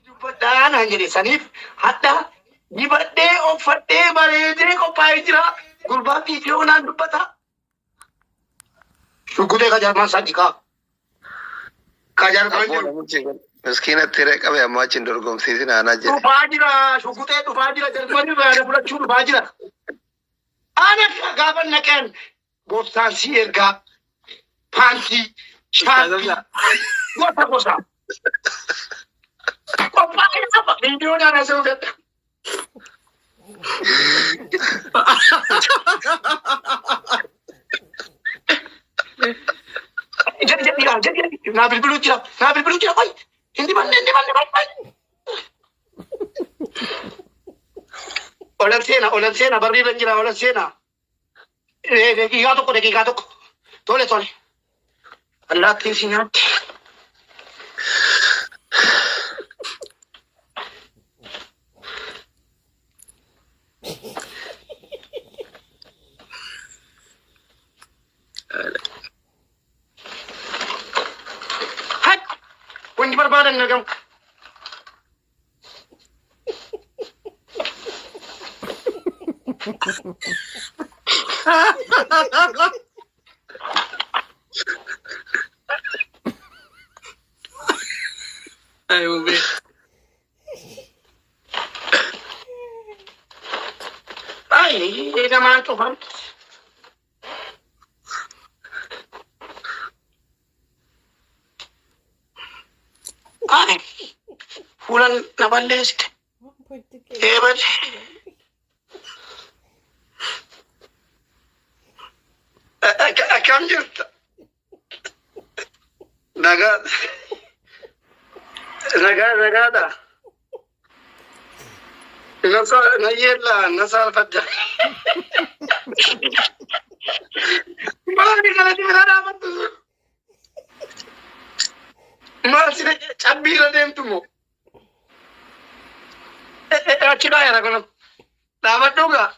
Dubbadhaan hanjiri saniif hadda dibadhee uffadhee bareedee qophaa'ee jira. Gurbaa fiidiyoo naan dubbata. Shugguxee qajaarmaan sadiqaa. Qajaarmaan jiru. Miskiina tiree qabe amma achi hin dorgomsiisin aanaa jedhe. Dhufaa jira. Shugguxee dhufaa jira. Jarmanii baada fudhachuu dhufaa jira. Ana gaafa naqeen booftaan si ergaa paantii shaantii gosa gosa. Qophaa'ee qaba. Fiidiyoo naan asii hojjeta. Jadi, nabil belum jira, boy. Hindi man. Olan sena, barri jira, olan sena. Dekiga toko. Tole. Allah tinsinyat. Wanti barbaadan nagam. Ayo be. Ay, naman to, han. Ay, fulan naballeessite. Eebal. Akkam jirta? Nagaadha. Na saalfadda. Maali kanatti bira dhaabattu? Maal sina cabbiirra deemtu moo? Achi dhaayera kun dhaabadhuugaa.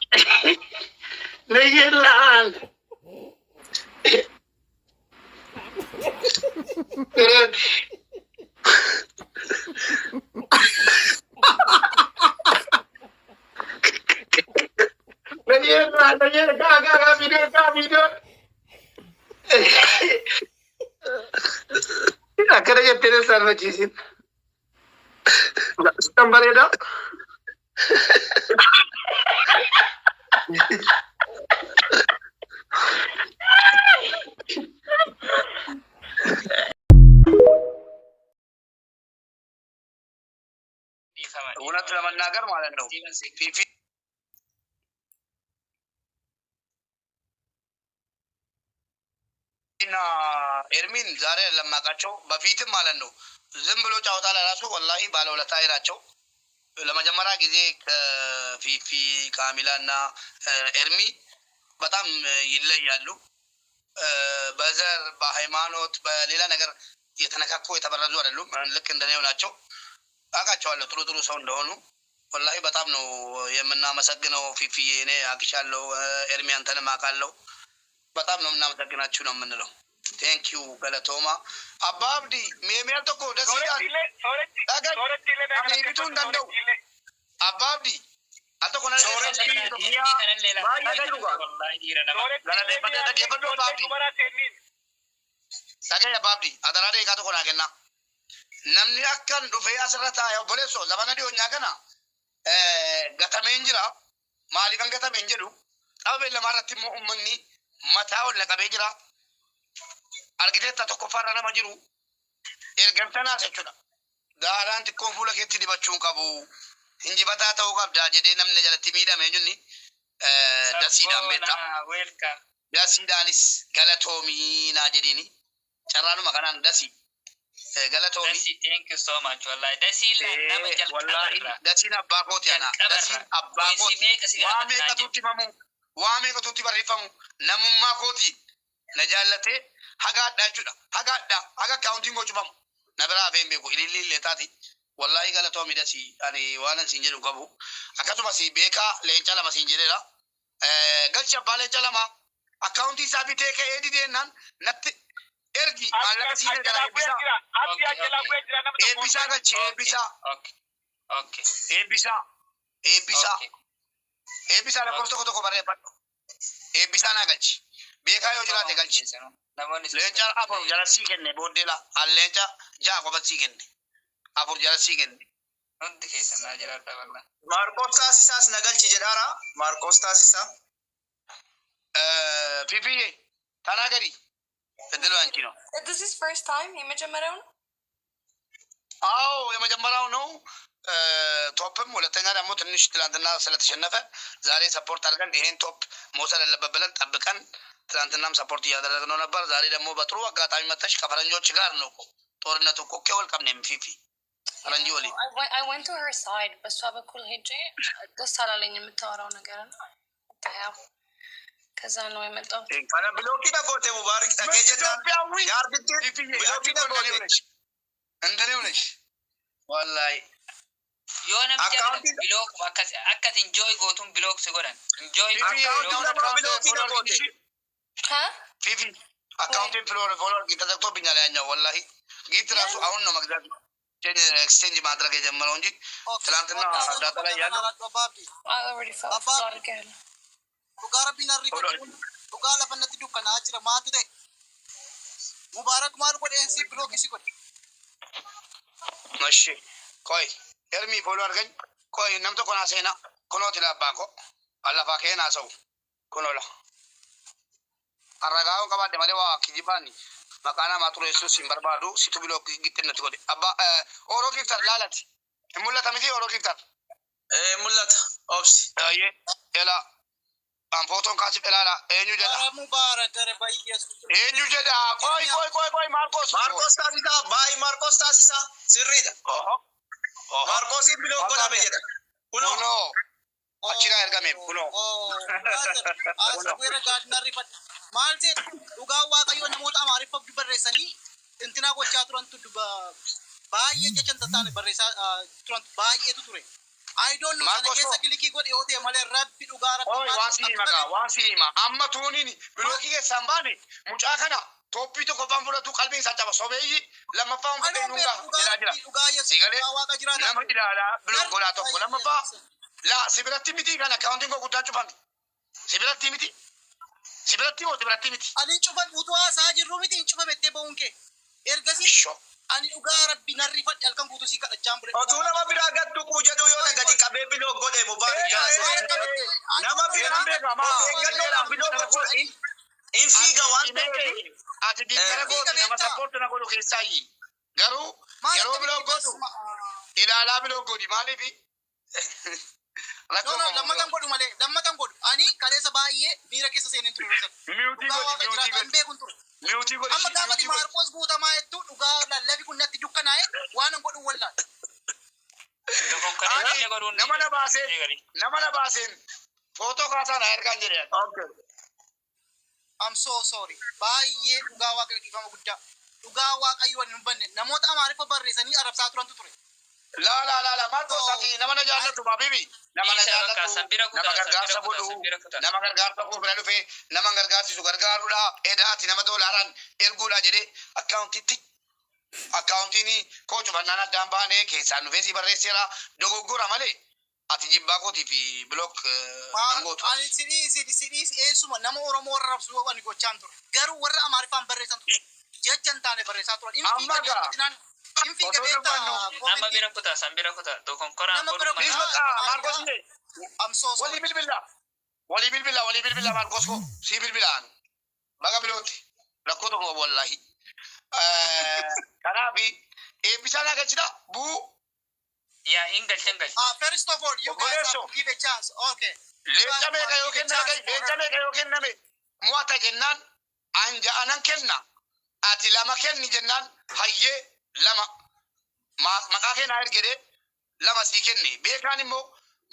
Nayyeellaan. Nayyeellaan video. Akkana jettee sarrachiisin. Sitan bareedaa. እውነት ለመናገር ማለት ነው ፊፊ እና ኤርሚን ዛሬ ለማቃቸው በፊትም ማለት ነው ዝም ብሎ ጫወታ ለራሱ ወላሂ ባለውለታዬ ናቸው። ለመጀመሪያ ጊዜ ከፊፊ ካሚላ እና ኤርሚ በጣም ይለያሉ። በዘር በሃይማኖት በሌላ ነገር የተነካኩ የተበረዙ አይደሉም። ልክ እንደኔው ናቸው። አውቃቸዋለሁ ጥሩ ሰው እንደሆኑ ወላሂ በጣም ነው የምናመሰግነው። ፊፊዬ እኔ አግሻለሁ፣ ኤርሚ አንተንም አውቃለሁ። በጣም ነው የምናመሰግናችሁ ነው የምንለው። ቴንኪዩ ገለቶማ አባ አብዲ ሜሜል ተኮ ደስ ይላል። ቢቱ እንደው አባ አብዲ አልተኮነ ሰገ አባ አብዲ አደራዴ ካተኮና ገና namni akkan dhufee asirra taa'e obboleessoo zamana dhiyoo kana gatameen jira. Maaliifan gatameen jedhu qabee lamaarratti immoo uummanni mataa ol naqabee jira. Argiteetta tokkoffaarra nama jiru ergamtanaas jechuudha. Gaaraan xiqqoon fuula keetti dibachuun qabu. Injibataa ta'uu qabdaa jedhee namni jalatti miidhamee junni dasiidhaan beektaa. Dasiidhaanis galatoomii naa jedhini carraanuma kanaan dasii. Galatoomii. Dasi, thank you so much. Wallahi dasi la nama jalqaba. Wallahi dasiin abbaa kooti ana. Dasiin abbaa kooti. Waa meeqa tuutti barreeffamu namummaa kooti. Na jaallatee hagaadhaa jechuudha. Hagaadhaa haga kaawuntiin gochuufamu. Na biraa hafeen beeku ilillee taati. Wallahi galatoomii dasi ani waan siin jedhu qabu. Akkasumas beekaa leenca lama siin jedheera. Galcha abbaa leenca lama akkaawuntii isaa bitee ka'ee dideennan natti ergi maallaqa siine jala eebbisaa galchi eebbisaa lakkoofsa tokko barreeffadhu eebbisaa naa galchi beekaa yoo jiraate galchi leenca afur jala sii kenne booddeela alleenca ja'a qofa sii kenne afur jala sii kenne Hundi keessan naa jiraadha wallah. Marcos taasisaas na galchi jedhaara. Marcos taasisaa. Fifiye tanaa gadi እድሉ አንቺ ነው። This is first time የመጀመሪያው ነው? አዎ የመጀመሪያው ነው። ቶፕም ሁለተኛ ደግሞ ትንሽ ትላንትና ስለተሸነፈ ዛሬ ሰፖርት አድርገን ይሄን ቶፕ መውሰድ አለበት ብለን ጠብቀን ትላንትናም ሰፖርት እያደረግነው ነበር። ዛሬ ደግሞ በጥሩ አጋጣሚ መጥተሽ ከፈረንጆች ጋር ነው እኮ ጦርነቱ እኮ ከወልቀም ነው ፊፊ ፈረንጆ ወሊ I went to her side በሷ በኩል ሄጄ ደስ አላለኝ የምታወራው ነገር እና ታያው ከዛ ነው የመጣው። አረ ብሎኪ ደጎቴ ሙባረክ ተከጀና ያርግት ብሎኪ ደጎቴ እንደኔው ነሽ ወላሂ የሆነ ብሎክ አካት ኢንጆይ ጎቱን ብሎክ ሲጎዳን ኢንጆይ ፊፊ አካውንቲንግ ፍሎር ተዘግቶብኛል ያኛው ወላሂ ጊት ራሱ አሁን ነው መግዛት ኤክስቼንጅ ማድረግ የጀመረው እንጂ ትላንትና ዳታ ላይ ያለው Ugara binarri ugala fannati dukkana achira maatu ta'e Mubarak maal godheensi bilookisi godhe እሺ ቆይ ኤርሚ ፎሎ አድርገኝ ቆይ ነምቶ ኮና ሴና ኮኖት ላባቆ አላፋ ከና ሰው ኮኖላ አረጋው ከባደ ማለዋ ኪጂባኒ መቃና ማጥሮሱ ሲምበርባዱ ሲቱ ብሎክ ግጥነት ጎደ አባ ኦሮ ጊፍተር ላላት ሙላታ ሚቲ ኦሮ ጊፍተር ሙላት ኦፕስ አየ ኤላ ፎቶን ካሲ ペላላ ኤኙ ጀዳ ሙባረክ ኧረ በኢየሱስ ኤኙ ጀዳ ቆይ ማርቆስ ታሲሳ ባይ ማርቆስ ታሲሳ ስሪዳ ማርቆስ ብሎ ጎዳ በየዳ ኩኖ አቺራ ኤርጋሜ ኩኖ አሰወረ ጋድናሪ ፈት ማልቴ ዱጋ ዋቀዮ ነሞታ ማሪፈ ቢበረሰኒ እንትና ጎቻ ቱረንቱ ባየ ጀቸን ተታነ በረሳ ቱረንቱ ባየ ቱሬ I don't know sanakesa kiliki god yote male rabbi dugara oi wasima amma tunini biloki ke sambane mucha kana topi to koban fula tu qalbin sa chaba sobeyi lama fa on nunga jira sigale nama idala bilok gola to lama fa la sibirati miti kana accounting ko gudan chupan sibirati miti ani chupan utwa sa jiru miti chupa bette bonke ergasi ani ugara binarri fat alkan gutu sika chambure otuna ma bira gaddu ku jadu yo na gadi kabe bilo gode mubarak nama bira ma gaddu na bilo ko in figa wante ati di kara go nama support na go ke sai garu yaro bilo go tu ilala bilo go di mali bi no lamatan godu ani kalesa baiye mira kesa senen turu miuti go amma gaba di Marcos buta ma ettu duga lallabi kunnati dukkanae wanan godu walla nama na basen foto kasa na erkan jere okay I'm so sorry baiye duga wa ka difama gudda duga wa kayo nin banne namota amare fa barresani arab sa turan tuture la Marcos ati nama na jallatu babibi nama na jallatu nama gargaarsa godhu nama gargaarsa ko bira dhufe nama gargaarsisu gargaarudha edaati nama doolaaraan erguudha jedhe akkaawuntiini koo cufannaan addaan baanee keessaan dhufee si barreesseera dogoggora malee ati jibbaa kootii fi bilook nangootu. Ani sidii eessuma nama Oromoo warra rabsu wani gochaan ture garuu warra Amaariffaan barreessan ture jechan taane barreessaa turan amma gaa Infiga beta amma bira kuta sambira kuta to konkora please baka Marcos ne I'm so sorry wali bilbila Marcos ko si bilbilaan baga biloti rakkoto ko wallahi kanafi bisana gachida bu ya ingal first of all you guys have to give a chance okay lecha me kayo kenname muata jennan anja anan kenna ati lama kenni jennan hayye lama maqaa kee naa ergede lama sii kenne beekaan immoo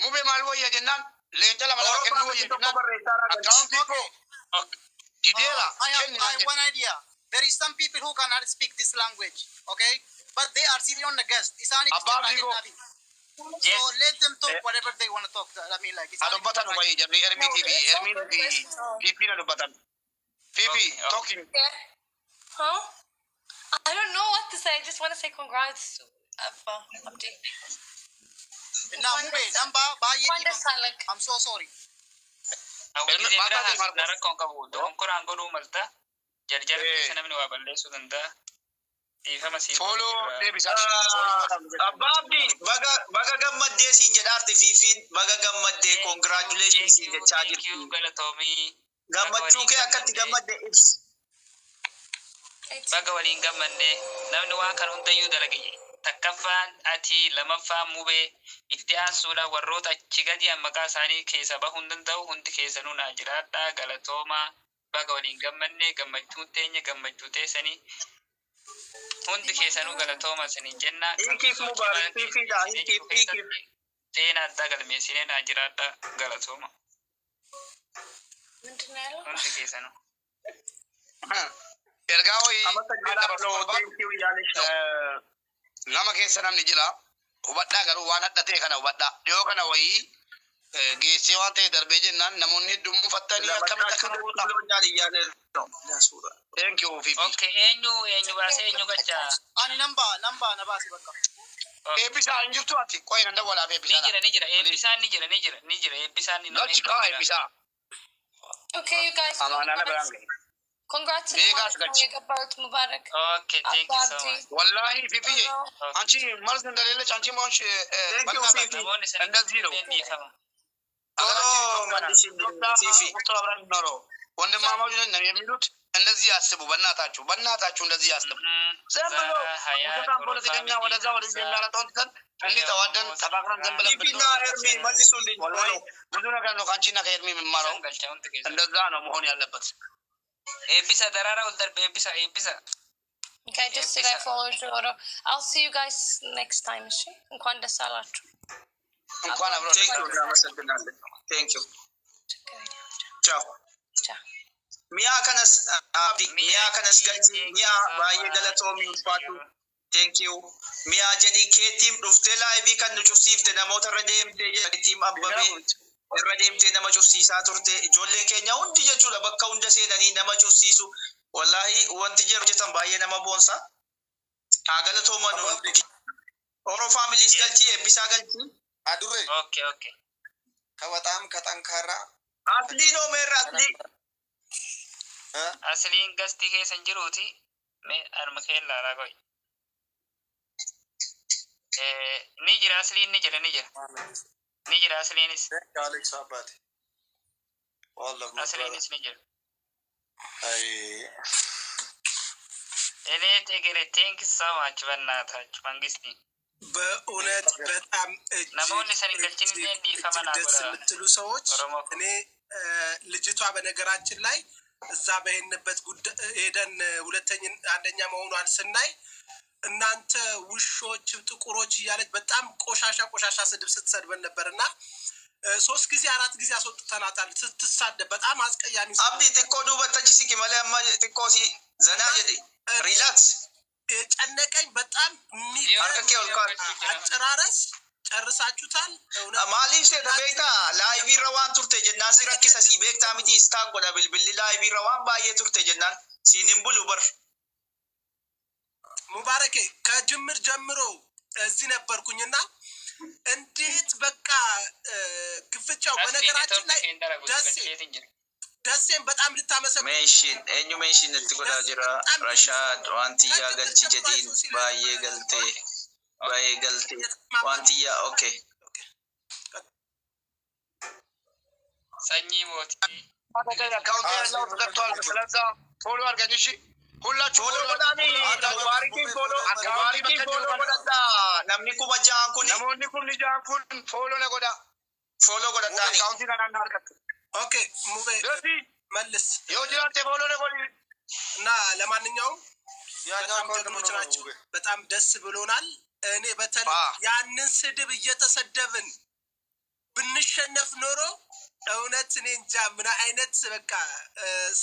mube maal wayya jennaan leenca lama kennu wayya jennaan akkaawuntii koo dideera kenni I have one idea there is some people who cannot speak this language okay but they are sitting on the guest isani so let them talk whatever they want to talk I mean like adubbatan wayya jabri ermi tv pipi na dubbatan pipi talking Huh? I don't know what to say. I just want to say congrats, Abdi. I'm so sorry. Follow Abbaabdi baga gammaddee siin jedhaarti fiifiin baga gammaddee congratulations siin jechaa jirti. Gammachuu kee akkatti gammadde ibsi. Baga waliin gammanne namni waan kan hundayyuu dalage takkaffaan ati lamaffaan mubee itti aansuudha warroota achi gadi maqaa isaanii keessa bahuun danda'u hundi keessanuu naa jiraadha galatoomaa baga waliin gammanne gammachuun teenya gammachuu teessanii hundi keessanuu galatooma saniin jenna. Hiikiif mubaarak fiifiidha hiikiif. Teena addaa galmeessinee naa jiraadha galatooma. Hundi keessanuu. Ergaa wayii nama keessa namni jira hubadhaa garuu waan hadhatee kana hubadhaa dhiyoo kana wayii geessee waan ta'e darbee jennaan namoonni hedduun mufattanii akkamitti akkana goota. Thank you Fifi. Okay, eenyu baasee eenyu gachaa. Ani namba na baasi bakka. Eebbisaa hin jirtu ati qoyi nan dawwalaaf eebbisaa. Ni jira eebbisaan ni jira eebbisaan ni Lachi kaa eebbisaa. Okay, you guys. Amaanaa biraan gahe. Congrats to Mubarak. Okay, thank you so much. Wallahi Fifi anchi marzan dalile chanchi monch Thank you Fifi. Anda zero. Fifi. Wanda mama jina na yemilut እንደዚህ ያስቡ በእናታችሁ እንደዚህ ያስቡ ዝም ብሎ ወደታም ፖለቲከኛ ወደዛ ወደዚህ የሚያረጠውን ትተን እንዲህ ተዋደን ተባክረን ዝም ብለን ፊፊና ኤርሚ መልሱልኝ። ብዙ ነገር ነው ከአንቺና ከኤርሚ የምማረው እንደዛ ነው መሆን ያለበት። ኤቢሳ ተራራ ወልደርቤ ኤቢሳ Okay, just say I followed your order. I'll see you guys next time. እንኳን ደስ አላችሁ። እንኳን አብሮ Thank you. Ciao. Miyaa kanas galchi miyaa baay'ee galatoomi ulfaatu. Thank you. Miyaa jedhi keetiim dhuftee laayivii kan nu cufsiifte namoota irra deemtee jedhitiim abbabee irra deemtee nama cufsiisaa turte ijoolleen keenya hundi jechuudha bakka hunda seenanii nama cufsiisu. Wallahi wanti jiru hojjetan baay'ee nama boonsa. Haa galatooman Oro families galchi eebbisaa galchi. Adurre. Okay. Kawatam katankara. Asli no meerra asli. Asliin gasti keessan jiruuti mee arma keellaa raagoi. Ni jira asliin ni jira asliinis. Alex Abate. Asliinis ni jira. Ay. Elet egere thank you so much በእናታችሁ መንግስቲ በእውነት በጣም ናሞን ሰንገልችን ዲፈማና ደስ የምትሉ ሰዎች እኔ ልጅቷ በነገራችን ላይ እዛ በሄንበት ሄደን አንደኛ መሆኗን ስናይ እናንተ ውሾች ጥቁሮች እያለች በጣም ቆሻሻ ስድብ ስትሰድበን ነበርና 3 ጊዜ 4 ጊዜ አስወጥተናታል ስትሳደብ በጣም አስቀያሚ አብዲ ጥቆ ዱበተች ሲቂ ማለማ ጥቆሲ ዘና ይዲ ሪላክስ የጨነቀኝ በጣም አጨራረስ ጨርሳችሁታል ማሊፍ ሰደ ቤታ ላይቪ ረዋን ቱርቴ ጀናን ሲራኪሳ ሲ ቤታ ሚቲ ስታን ጎዳ ብልብል ላይቪ ረዋን ባየ ቱርቴ ጀናን ሲኒምቡሉ በር ሙባረኬ ከጅምር ጀምሮ እዚህ ነበርኩኝና እንዴት በቃ ግፍጫው በነገራችን ላይ ደሴን በጣም ልታመሰግን ሜንሽን እንትጎዳ ጅራ ረሻድ ዋንቲያ ገልቺ ጀዲን ባየ ገልቴ ዋንቲያ ኦኬ ሰኚ ሞቲ አካውንት ያለው ተከቷል ስለዛ ፎሎ አድርገሽ ሁላችሁ ፎሎ ጎዳኒ አካባሪኪ ፎሎ ጎዳዳ namni kuma jaan kun namoonni kun jaan kun ፎሎ ነጎዳ ዳኒ አካውንት ጋር አርቀት ኦኬ ሙቤ መልስ የወዲያቴ ፎሎ ነጎዲ እና ለማንኛውም በጣም ደስ ብሎናል እኔ በተለይ ያንን ስድብ እየተሰደብን ብንሸነፍ ኖሮ እውነት እኔ እንጃ ምን አይነት በቃ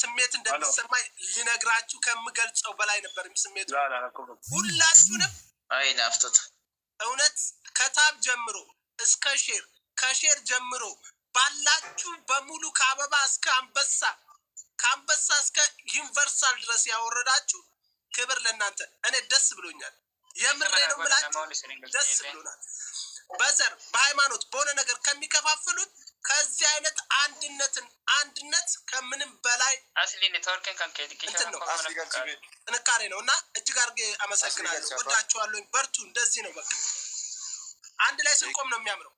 ስሜት እንደሚሰማኝ ልነግራችሁ ከምገልጸው በላይ ነበር ስሜቱ ሁላችሁንም አይ ናፍቶት እውነት ከታብ ጀምሮ እስከ ሼር ከሼር ጀምሮ ባላችሁ በሙሉ ከአበባ እስከ አንበሳ ከአንበሳ እስከ ዩኒቨርሳል ድረስ ያወረዳችሁ ክብር ለእናንተ። እኔ ደስ ብሎኛል። የምሬ ነው የምላችሁ፣ ደስ ብሎናል። በዘር በሃይማኖት በሆነ ነገር ከሚከፋፍሉት ከዚህ አይነት አንድነት ከምንም በላይ እንትን ነው ጥንካሬ ነው። እና እጅግ አድርጌ አመሰግናለሁ። ወዳችኋለሁ። በርቱ። እንደዚህ ነው በቃ አንድ ላይ ስንቆም ነው የሚያምረው።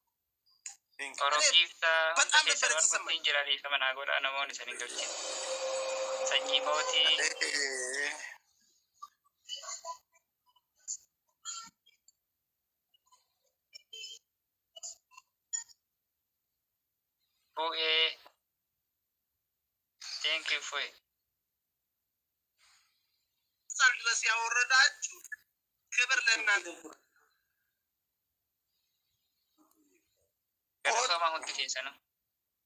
በጣም ነበር የተሰማኝ። Thank you for it. ድረስ ያወረዳችሁ ክብር ለእናንተ። Galatoma hundi keessanu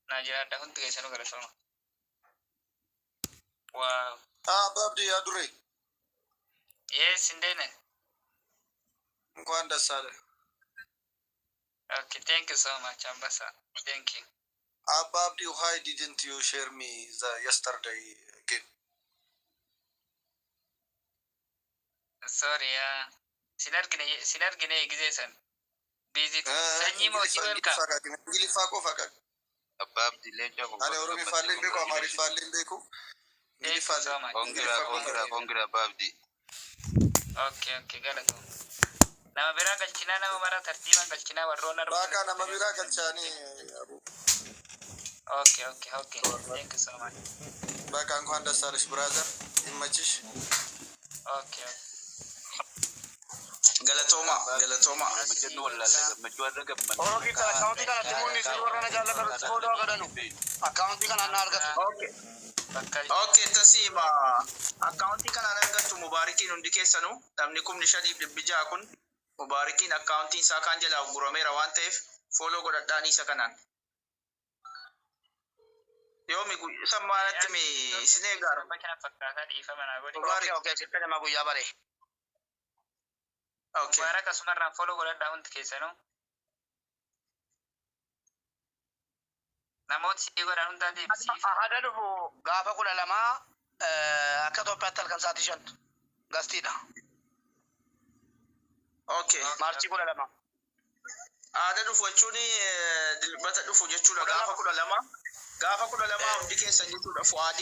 naa jiraadha hundi keessanu galatoma. Wow. Babdi yaa duree. Yes, indeed. Enኳን ደስ አለ። Okay, thank you so much, Ambassa. Thank you. Babdi, why didn't you share me the yesterday game? Sorry, sinargine egizesan. Busy. Sanyi mooti welcome. Ingilifa ko fakak. Babdi leja ko. Ani Oromi fallen beko, Amari fallen beko. Thank you so much. Congra Babdi. Okay, galatu. Nama bira galchina nama mara tartiban galchina warrona. Baka nama bira galchani. Okay. Thank you so much. Baka እንኳን ደስ አለሽ brother. ይመችሽ. Okay. Galatoma. Majnu wallahi majnu adaga man. Oroki kana account kana timuni siwarana jalla kar kodo gadanu. Account kana nargatu. Okay, tasiba. Account kana nargatu mubarikin hundi keessanu. Namni kun nishadib dibbija kun mubarikin account isa kan jala guromera waan ta'eef follow godhadhaani isa kanaan. Yomi sammaanatti mi isine gaara. Okay, sitte nama guyyaa bare. Okay. Wara kasumarraan follow godhadhaa hundi keessanu. Namooti sii godhan hundaa deebisiif. Hada dhufu gaafa 12 akka Itoophiyaatti halkan sa'aatii 5 gastiidha. Okay. Maarchii 12. Hada dhufu jechuun dilbata dhufu jechuudha gaafa 12. Gaafa 12 hundi keessan jechuudha Fuad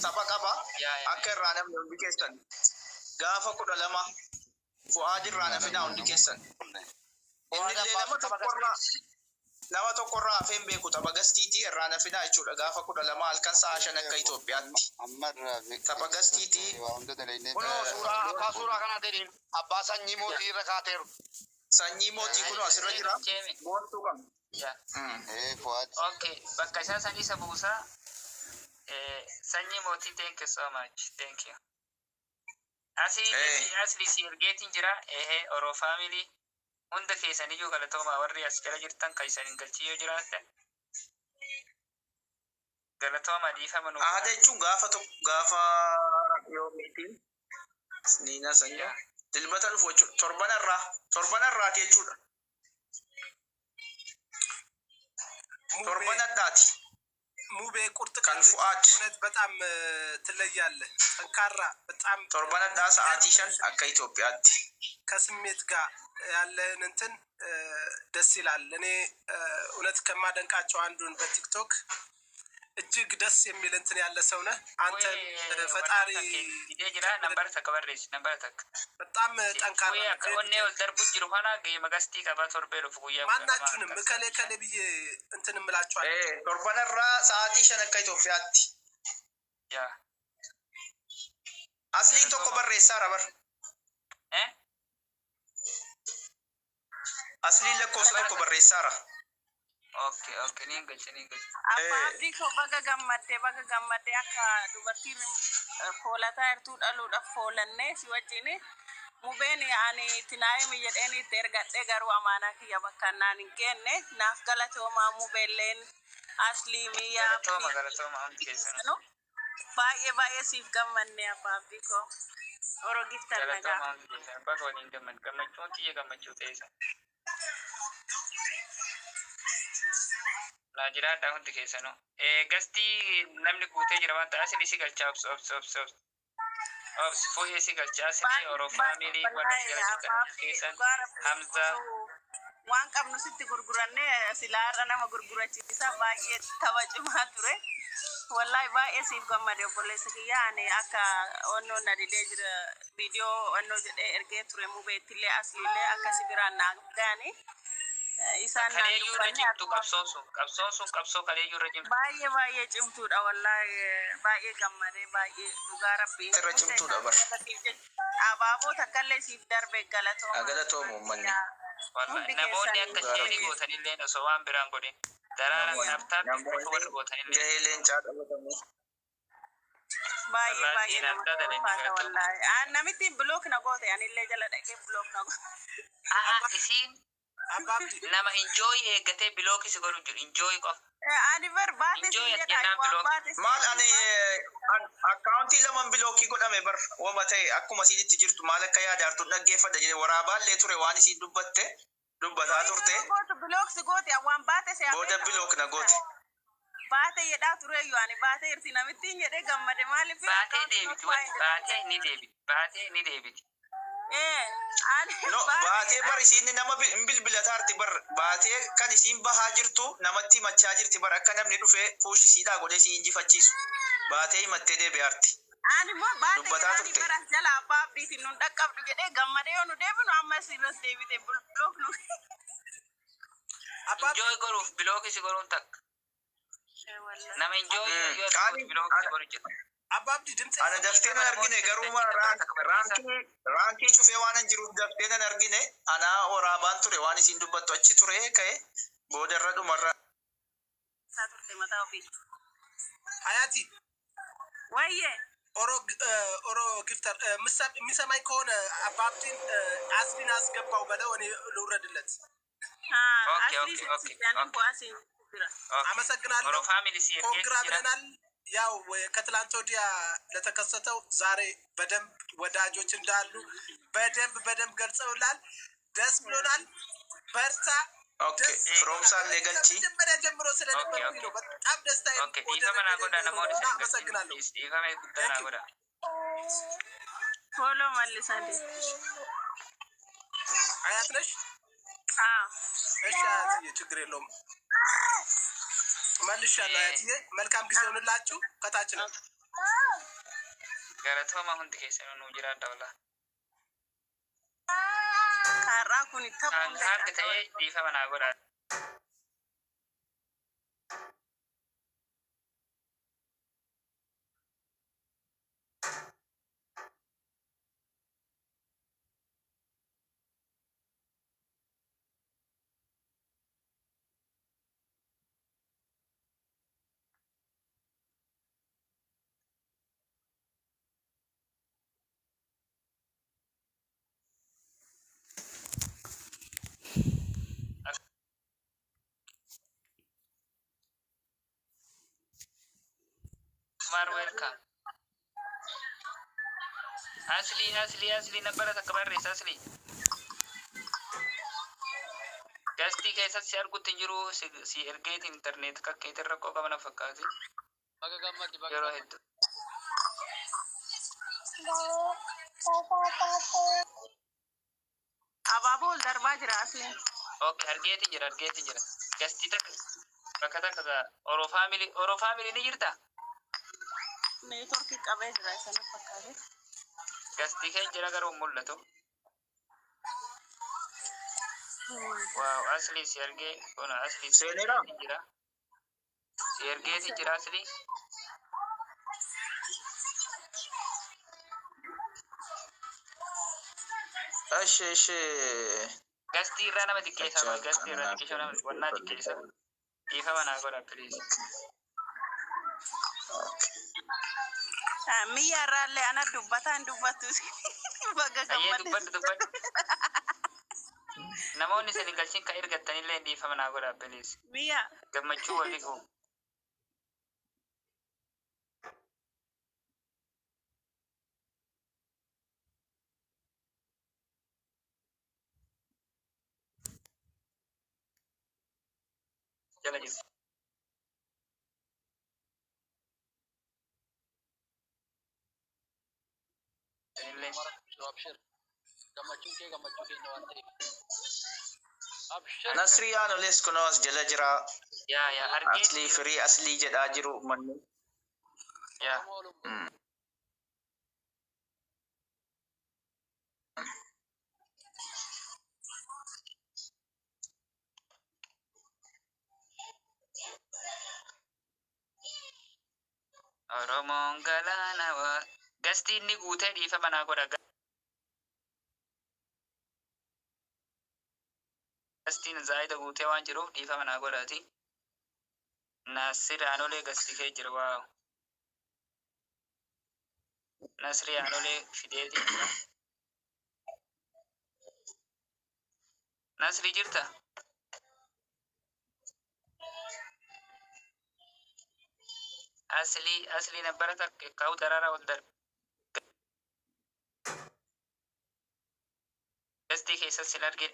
tapha qaba akka irraa namni hundi keessan gaafa 12 Fuad irraa nafina hundi keessan innillee nama tokkorraa hafeen beeku tapha gastiitii irraa nafina jechuudha gaafa 12 halkan sa'a 5 akka Itoophiyaatti tapha gastiitii suuraa kana ta'in abbaa sanyii mootii irra kaateeru. Sanyii mootii kun asirra jira mootuu qabna. Okay, bakka isaa san isa buusa. Sanyii mootii thank you so much. Thank you. Asli si ergeetiin jira. Oro family hunda keessaniyyuu galatooma warri as jala jirtan kan isaaniin galchiyyoo jiraatan. Galatooma dhiifama nu. Aadaa jechuun gaafa yoomiitiin niina sanyii dilbata dhufu jechuudha torbanarraa jechuudha. torbanaddaati ሙቤ ቁርጥ kan Fuad እውነት በጣም ትለያለህ። ጠንካራ በጣም torbanadda sa'aatii 5 akka Itoophiyaatti ከስሜት ጋር ያለህን እንትን ደስ ይላል። እኔ እውነት ከማደንቃቸው አንዱን በቲክቶክ እጅግ ደስ የሚል እንትን ያለ ሰው ነህ አንተ። ፈጣሪ ዲጄራ ነበር ተከበረች ነበር ተክ በጣም ጠንካራ ከሆነ ወልደርቡ ጅሩሃና ገመጋስቲ ከባቶርቤ ነው ፍጉያ ማናችሁንም ከሌ ብዬ እንትን እምላችኋለሁ። torbanarra sa'aatii 5 akka Itoophiyaatti ያ asliin tokko barreessaa rabar asliin lakkoofsa tokko barreessaara. Okay, ningal. Abdi ko baga gammadde akka dubartiin foolataa jirtu dhaluudhaaf foolanne si wajjin mubeen ani tinaayim jedheen itti ergadhe garuu amaanaa kiyya bakka naan hin geenne naaf galatoomaa mubeelleen aslii miyyaa galatooma hundi keessan. Baay'ee siif gammanne abbaa abdii ko oroo giftan nagaa. Galatooma hundi keessan bakka waliin gammachuun kiyya gammachuu ta'eessa. La jiraadha hundi keessanuu. Gastii namni guutee jira waan ta'eef asii si galchaa obs. Obs Foyesi Galchasini or family what Hamza waan qabnu sitti gurguranne silaarra nama gurgurachiisa baay'ee tawacumaa ture wallahi baay'ee siif gammade obboleessa kiyya ani akka onnoo na didee jira viidiyoo onnoo jedhee ergee ture mubeettillee asliillee akka sibiraan naa gaani isaan kaleeyyuu irra cimtu qabsoo kaleeyyuu irra cimtu baay'ee cimtuudha wallahi baay'ee gammade baay'ee dhugaa rabbii irra cimtuudha bar abaaboo takkallee siif darbe galatoomu manni wallahi namoonni akka sheerii gootanillee osoo waan biraan godhin daraaran naftaan warra gootanillee gaheeleen caadhabatame baay'ee nama faata wallahi namitti block na goote anillee jala dhaqee block na goote isiin nama enjoy eeggatee block si godhu jiru enjoy qof ani barbaade maal ani akkaawuntii laman bilookii godhame bar wama ta'e akkuma isinitti jirtu maal akka yaadaartu dhaggeeffadha jedhe waraabaallee ture waan isin dubbataa turte bilook si goote waan baate se booda bilook na goote baate jedhaa ture yoo ani baate irti namittiin jedhee gammade maaliif baatee ni deebiti no baatee bar isin nama bilbilataarti bar baatee kan isin bahaa jirtu namatti machaa jirti bar akka namni dhufe fuushi siidaa godhee si injifachiisu baatee himattee deebi'aarti ani mo baate bara jala baabdiitiin nun dhaqqabdu jedhee gammade yoo nu deebinu amma sirras deebite block nu enjoy goruuf block si goruun takka nama enjoy yoo block si goru jira አባብዲ ድምጽ ana dafteen argine garuma raankii cufee waan hin jiruuf dafteen argine ana waraabaan ture waan isin dubbattu achi ture ka'e booda irra dhumarra saturte mata ofi hayati waye ኦሮ ግፍተር የሚሰማኝ ከሆነ አባብዲን አስቢን አስገባው በለው እኔ ልውረድለት አመሰግናለሁ ኮንግራ ብለናል ያው ከትላንት ወዲያ ለተከሰተው ዛሬ በደንብ ወዳጆች እንዳሉ በደንብ ገልጸውላል ደስ ብሎናል በርታ ኦኬ ፍሮምሳን ለገልቺ መጀመሪያ ጀምሮ ስለነበርኩኝ ነው በጣም ደስታዬ ኢፈመና ጎዳ ነሞድ አመሰግናለሁ ኢፈመ ጉዳና ጎዳ ፎሎ መልሳለ አያት ነሽ እሺ አያትዬ ችግር የለውም መልሻለሁ አያትዬ መልካም ጊዜ ይሁንላችሁ ከታች ነው ገረተማ ሁንት ከሰኑ ነው ጅራዳ ወላ ካራ ኩን ተቆም አንተ ኢፈመና ጎዳ Mar welcome. Asli nambara takbarre asli. Gasti keessa si argutti jiru si ergeet internet kakkeet irra qoqa mana fakkaati. Baga gammadi baga yeroo hedduu. abaaboo darbaa jira asli Okay, argeeti jira. Gasti takka bakka takka oro family ni jirta. network qabee jira sana fakkaate Gasti kee jira garuu mul'atu. Wow, asli si argee ona asli Seeneera? jira. Si argeeti jira asli. እሺ Gasti irraa nama xiqqeessa gasti irraa xiqqeessa nama wannaa xiqqeessa. Dhiifama naa godha please. miyya irraallee ana dubbataan dubbattu baga Dubbadhu. Namoonni isin galchin ka ergattanillee dhiifama naa godha please. miyya Gammachuu walii qabu. Jala jiru. اللي أبشر Nasriyaan oles kunoos jala jira. يا أرجع Asli free asli jedhaa jiru manni. يا Oromoon galaana waa gastii inni guutee dhiifama naa godha. Gastiin zaayida guutee waan jiruuf dhiifama naa godhaati. Nasir Anolee gastii kee jira waaw. Nasri Anolee fideeti jira. Nasri jirta? Asli nabbara takka ka'u darara ol dar. Gastii keessas sin argin.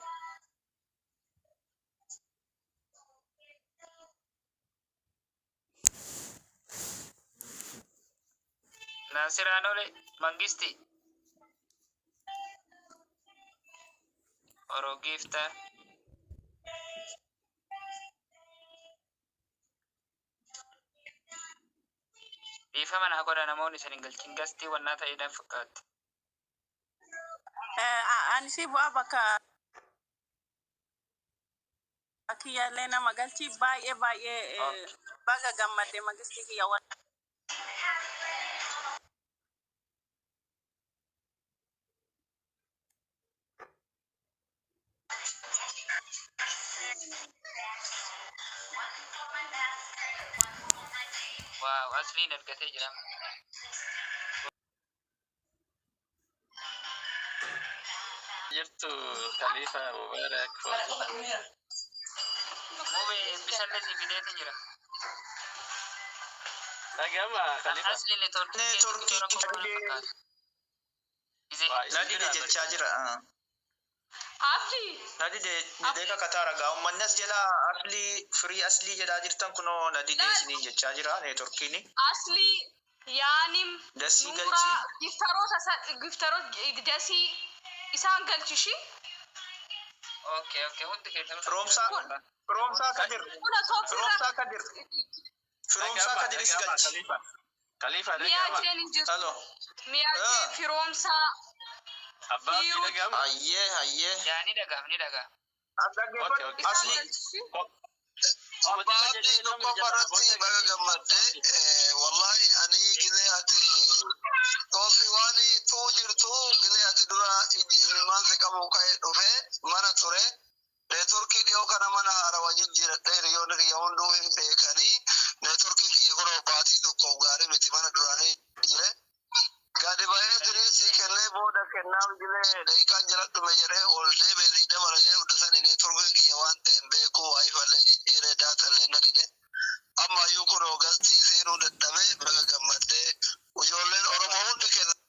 Nasir Anolee Mangisti. Oro gifta. Dhiifama naa godha namoonni isin hin galchin gastii wannaa ta'eedhaan fakkaatti. Ani si bu'aa bakka kiyyaallee nama galchi baay'ee baga gammadde mangistii kiyya Waaw asliin argatee jira. jirtu Khalifa Mubarak Mube bisallee si fideeti jira. Dhagama Khalifa Asliin Turkii Nadi de jechaa jira. Nadi de ka katara ga ummannas jala free asli jedhaa jirtan kunoo nadi de isini jechaa jira ne Turkiini. Asli yaanim Dasii galchi. giftaroota dasii isaan galchishi. Okay, hundi keessanuu Firoomsaa Kadir. Firoomsaa Kadiris galchi. Khalifa Miyaa dhagama jeen hin jirtu. Halo. Miyaa jeen firoomsaa. abbaa fi dhagama Hayyee. yaa ni dhagaa. Asli. Abbaabni tokko baratti baga gammadde wallahi ani gilee ati toofi waan tuu jirtu gilee ati dura ilmaansi qabu ka'ee dhufe mana ture neetworkii dhiyoo kana mana haarawaa jijjiiradhee hiriyoonni kiyya hunduu hin beekanii neetworkiin kiyya kunoo baatii tokkoof gaarii miti mana duraanii jire gadi ba'ee tiriisii kennee booda kennaaf jilee daqiiqaan jala dhume jedhee ol deebee siidha marajee guddisanii neetworkiin kiyya waan ta'een beekuu waayifallee jijjiiree daatallee na dide amma iyyuu kunoo galtii seenuu dadhabee baga gammaddee ijoolleen Oromoo hundi keessa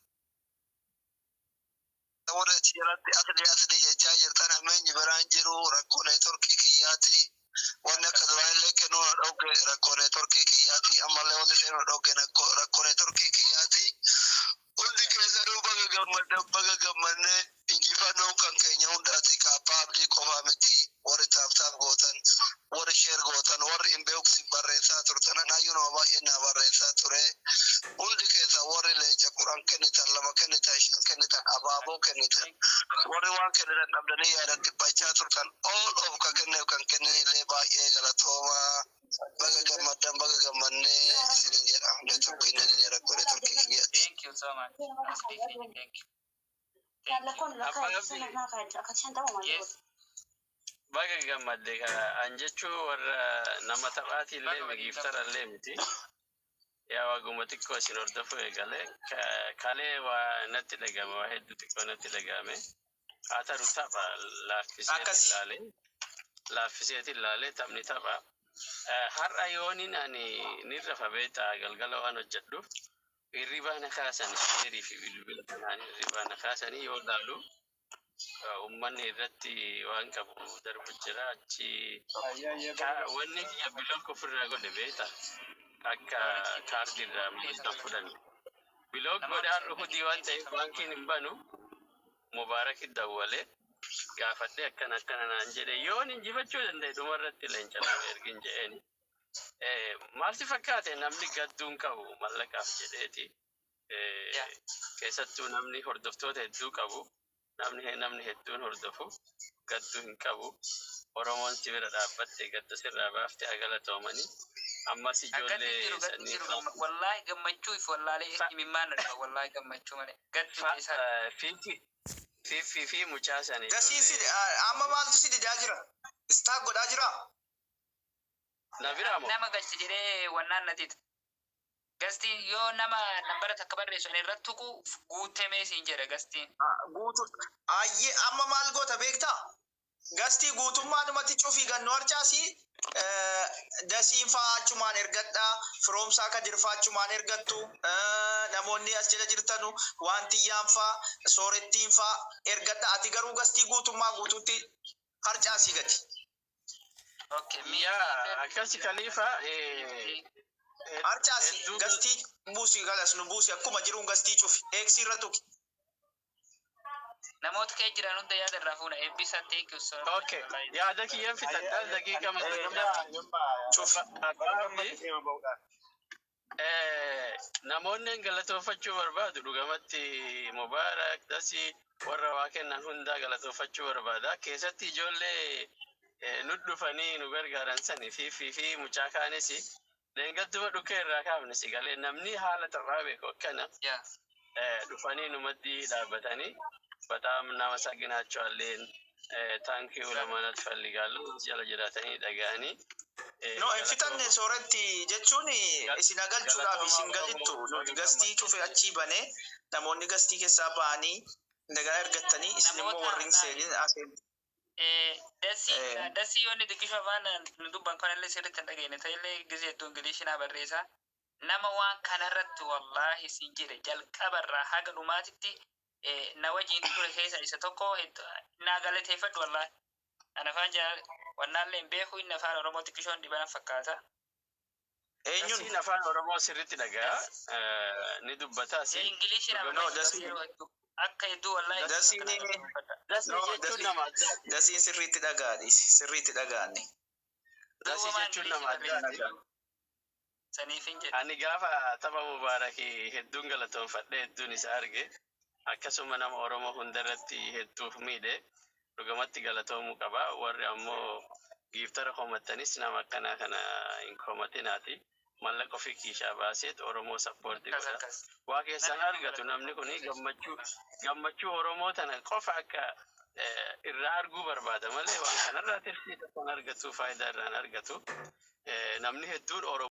warra achi jalatti asli jechaa jirtan ammeenyi biraan jiru rakkoo neetworkii kiyyaati wanni akka duraanillee kennuu na dhowge rakkoo neetworkii kiyyaati ammallee wanni seenuu na dhowge rakkoo neetworkii kiyyaati hundi keessanuu baga gammadne injifannoon kan keenya hundaati kaappaa abdii qofaa miti warri taaptaap gootan warri sheer gootan warri hin beekumsi barreessaa turtan anaayyuu nama baay'ee naa barreessaa ture hundi keessa warri leenca quran kennitan lama kennitan shan kennitan abaaboo kennitan warri waan kennitan dhabdanii yaadan dhiphachaa turtan all of ka kenneef kan kennanillee baay'ee galatooma baga gammannee isinin jedha neetworkii nani jedha godhe turkii kiyyaatti. Thank you so much. Asli, thank you. Yes. baga gammadde kana an jechuu warra nama taphaati illee magiiftara illee miti yaa waguma xiqqoo isin hordofu eegalee kalee waa natti dhagame waa hedduu xiqqoo natti dhagame haa ta'u tapha laaffiseeti ilaalee taphni tapha har'a yooniin ani nirrafa beektaa galgala waan hojjedhuuf hirribaa na kaasan sheerii fi bilbila kanaan hirribaa na kaasanii yoo laalu ummanni irratti waan qabu darbu jira achi wanni kiyya biloon ofirraa godhe beektaa akka kaardiirraa miliyoona fudhan بلوك بدار ركودي وانت بانكين بنو مبارك الدولة قافتي أكنا نانجلي يون إنجي فتشو دندي دمرت لينجلا إرجين جاني مالتي فكاتي نملي قدون كابو ملك أفجدتي كيستو نمني هردفتو تهدو كابو نمني هدون هردفو قدون كابو ورمون تبرا دابتي قد سر بافتي أغلا تومني أما سجولي سنين والله قمتشو والله لي ممان والله قمتشو مالي قد في مجاسني دسي سيدي أما مالتو سيدي داجرا استاقو داجرا نبرامو nama galchidee wannaan natiti gastiin yoo nama nambara takka barreessu ani irratti tuqu guutamee siin jedha gastiin guutu ayye amma maal goota beektaa gastii guutummaadhumatti cufii gannoo harcaasii dasiin fa'aa achumaan ergadhaa firoomsaa ka dirfaa achumaan ergattu namoonni as jala jirtanu waantiyyaan fa'aa soorettiin fa'aa ergadhaa ati garuu gastii guutummaa guutuutti harcaasii gati. يا أكاسي خليفة harcaasii gastii buusii galas nu buusii akkuma jiruun gastii cufi eegsii irra tuqi. namoota kee jiran hunda yaada irraa fuuna eebbisa thank you so okay yaada kiyyan fitadhaa daqiiqa namoonni galatoofachuu barbaadu dhugamatti mubaarak dasii warra waa kennan hundaa galatoofachuu barbaada keessatti ijoollee nu dhufanii nu gargaaran sani fi mucaa kaanis leengattuma dhukkee irraa kaafne si galee namni haala taphaa beeku akkana dhufanii numatti dhaabbatanii በጣም እናመሰግናቸዋለን ታንኪዩ ለማለት ፈልጋለሁ jala jiraatanii dhaga'anii no infitanne sooratti jechuun isin agalchuudhaaf isin galittu nuti gastii cufe achii bane namoonni gastii keessaa ba'anii dagaa ergattanii isin immoo warrin seenin aseen dasii yoonni xiqqisho afaan nu dubban kanallee sirriitti hin dhageenye ta'ellee gisee hedduu ingiliishinaa barreessa nama waan kanarratti wallaahi siin jedhe jalqabarraa haga dhumaatitti na wajjin ture keessa isa tokko naa galateeffadhu wallaahi ana afaan jala wannaallee hin beeku inni afaan oromoo xiqqishoon dhibana fakkaata. Eenyuun afaan oromoo sirriitti dhagaa ni dubbataa si ingiliishinaa akka hedduu wallaahi dasiin dasiin sirriitti dhagaadhi sirriitti dhagaanne dasii jechuun nama adda saniifin jedhe ani gaafa tapha mubaarakii hedduun galatoonfadhe hedduun isa arge akkasuma nama oromoo hundarratti hedduuf miidhe dhugamatti galatoomuu qaba warri ammoo giiftara komattanis nama akkanaa kana hin komatinaati mallaqa ofii kiishaa baaseet oromoo sappoortii godha waa keessan argatu namni kun gammachuu oromoo tana qofa akka irraa arguu barbaada malee waan kanarraa tirfii tokkoon argatu faayidaa irraan argatu namni hedduun oromoo